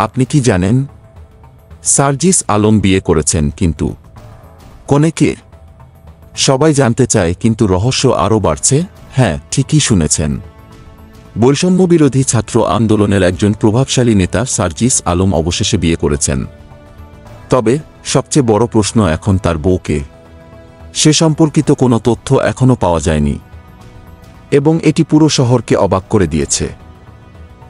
আপনি কি জানেন? সার্জিস আলম বিয়ে করেছেন, কিন্তু কনেকে সবাই জানতে চায়, কিন্তু রহস্য আরও বাড়ছে। হ্যাঁ, ঠিকই শুনেছেন। বৈষম্যবিরোধী ছাত্র আন্দোলনের একজন প্রভাবশালী নেতা সার্জিস আলম অবশেষে বিয়ে করেছেন। তবে সবচেয়ে বড় প্রশ্ন এখন তার বউকে। সে সম্পর্কিত কোনো তথ্য এখনও পাওয়া যায়নি এবং এটি পুরো শহরকে অবাক করে দিয়েছে।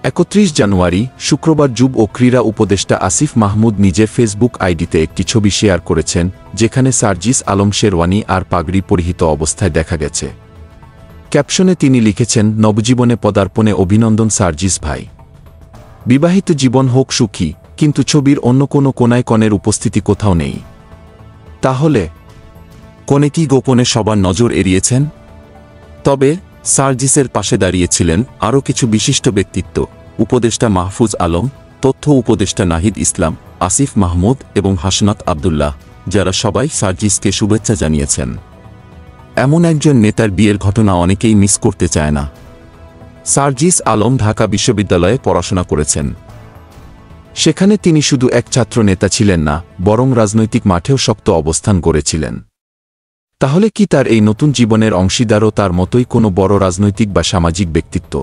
৩১ জানুয়ারি শুক্রবার যুব ও ক্রীড়া উপদেষ্টা আসিফ মাহমুদ নিজের ফেসবুক আইডিতে একটি ছবি শেয়ার করেছেন, যেখানে সার্জিস আলম শেরওয়ানি আর পাগড়ি পরিহিত অবস্থায় দেখা গেছে। ক্যাপশনে তিনি লিখেছেন, নবজীবনে পদার্পণে অভিনন্দন সার্জিস ভাই। বিবাহিত জীবন হোক সুখী। কিন্তু ছবির অন্য কোনো কোনায় কনের উপস্থিতি কোথাও নেই। তাহলে কনে কি গোপনে সবার নজর এড়িয়েছেন? তবে সার্জিসের পাশে দাঁড়িয়েছিলেন আরও কিছু বিশিষ্ট ব্যক্তিত্ব: উপদেষ্টা মাহফুজ আলম, তথ্য উপদেষ্টা নাহিদ ইসলাম, আসিফ মাহমুদ এবং হাসনাত আবদুল্লাহ, যারা সবাই সার্জিসকে শুভেচ্ছা জানিয়েছেন। এমন একজন নেতার বিয়ের ঘটনা অনেকেই মিস করতে চায় না। সার্জিস আলম ঢাকা বিশ্ববিদ্যালয়ে পড়াশোনা করেছেন। সেখানে তিনি শুধু এক ছাত্র নেতা ছিলেন না, বরং রাজনৈতিক মাঠেও শক্ত অবস্থান গড়েছিলেন। তাহলে কি তার এই নতুন জীবনের অংশীদারও তার মতোই কোনো বড় রাজনৈতিক বা সামাজিক ব্যক্তিত্ব?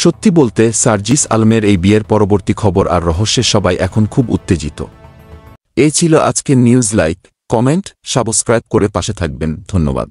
সত্যি বলতে, সার্জিস আলমের এই বিয়ের পরবর্তী খবর আর রহস্যে সবাই এখন খুব উত্তেজিত। এই ছিল আজকের নিউজ। লাইক, কমেন্ট, সাবস্ক্রাইব করে পাশে থাকবেন। ধন্যবাদ।